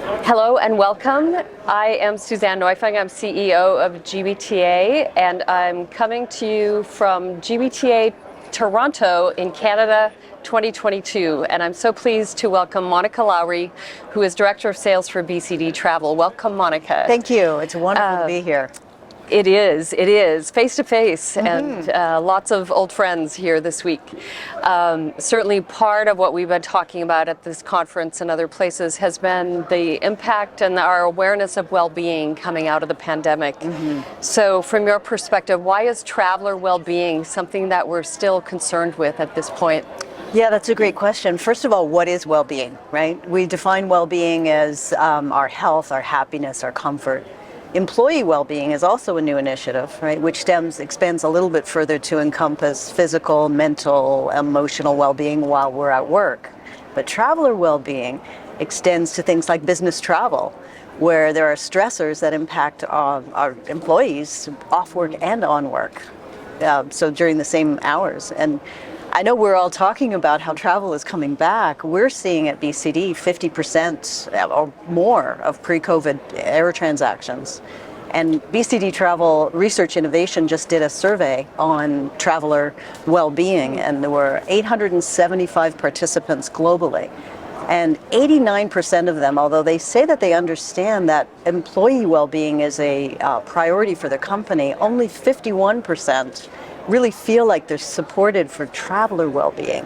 Hello and welcome. I am Suzanne Neufang. I'm CEO of GBTA, and I'm coming to you from GBTA Toronto in Canada 2022. And I'm so pleased to welcome Monica Lowry, who is Director of Sales for BCD Travel. Welcome, Monica. Thank you. It's wonderful to be here. It is, face to face, and lots of old friends here this week. Certainly part of what we've been talking about at this conference and other places has been the impact and our awareness of well-being coming out of the pandemic. So from your perspective, why is traveler well-being something that we're still concerned with at this point? Yeah, that's a great question. First of all, what is well-being, right? We define well-being as our health, our happiness, our comfort. Employee well-being is also a new initiative, right, which expands a little bit further to encompass physical, mental, emotional well-being while we're at work. But traveler well-being extends to things like business travel, where there are stressors that impact our employees off work and on work, so during the same hours. And I know we're all talking about how travel is coming back. We're seeing at BCD 50% or more of pre-COVID air transactions. And BCD Travel Research Innovation just did a survey on traveler well-being, and there were 875 participants globally. And 89% of them, although they say that they understand that employee well-being is a priority for the company, only 51% really feel like they're supported for traveler well-being.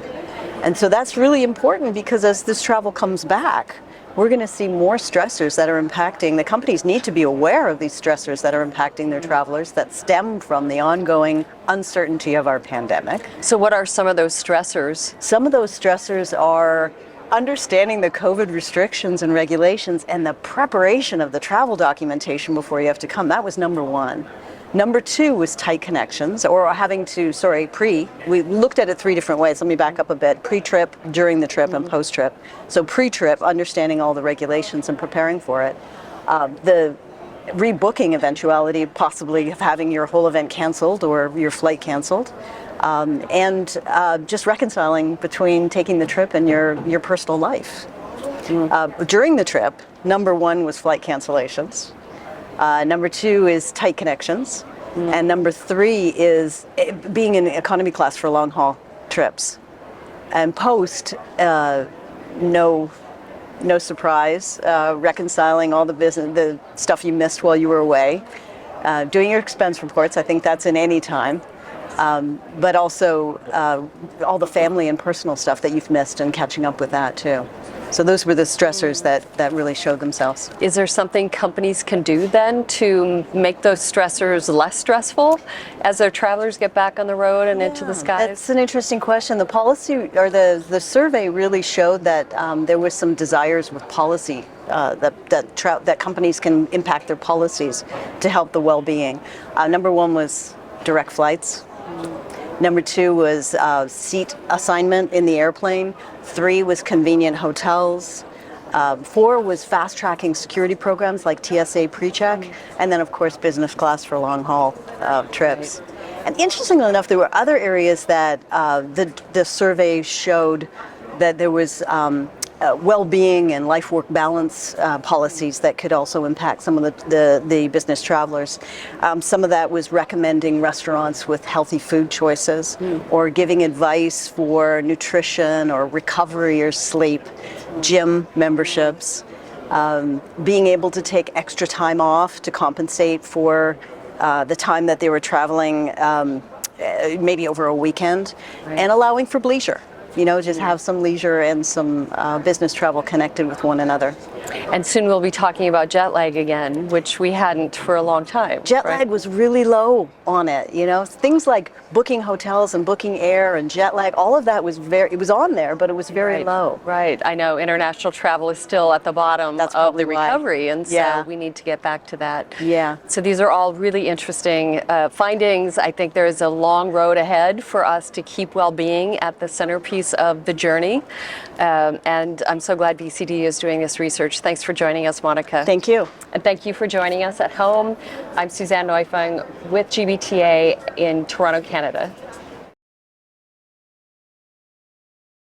And so that's really important, because as this travel comes back, we're going to see more stressors that are impacting. The companies need to be aware of these stressors that are impacting their travelers that stem from the ongoing uncertainty of our pandemic. So what are some of those stressors? Some of those stressors are understanding the COVID restrictions and regulations and the preparation of the travel documentation before you have to come. That was number one. Number two was tight connections, or having to, we looked at it three different ways. Let me back up a bit. Pre-trip, during the trip, and post-trip. So pre-trip, understanding all the regulations and preparing for it. The rebooking eventuality, possibly of having your whole event canceled or your flight canceled. And just reconciling between taking the trip and your personal life. During the trip, number one was flight cancellations. Number two is tight connections. And number three is being in economy class for long haul trips. And post, no surprise, reconciling all the stuff you missed while you were away. Doing your expense reports, I think that's in any time. But also all the family and personal stuff that you've missed, and catching up with that too. So those were the stressors that really showed themselves. Is there something companies can do then to make those stressors less stressful as their travelers get back on the road and into the skies? That's an interesting question. The policy, or the survey really showed that there was some desires with policy that companies can impact their policies to help the well-being. Number one was direct flights. Number two was seat assignment in the airplane. Three was convenient hotels. Four was fast-tracking security programs like TSA PreCheck. And then, of course, business class for long-haul trips. And interestingly enough, there were other areas that the survey showed that there was well-being and life-work balance policies that could also impact some of the business travelers. Some of that was recommending restaurants with healthy food choices, or giving advice for nutrition or recovery or sleep, gym memberships, being able to take extra time off to compensate for the time that they were traveling, maybe over a weekend, and allowing for leisure. Just have some leisure and some business travel connected with one another. And soon we'll be talking about jet lag again, which we hadn't for a long time. Jet lag was really low on it, Things like booking hotels and booking air and jet lag, all of that was it was on there, but it was very low. Right. I know international travel is still at the bottom of the recovery, and so we need to get back to that. Yeah. So these are all really interesting findings. I think there is a long road ahead for us to keep well-being at the centerpiece of the journey. And I'm so glad BCD is doing this research. Thanks for joining us, Monica. Thank you. And thank you for joining us at home. I'm Suzanne Neufang with GBTA in Toronto, Canada.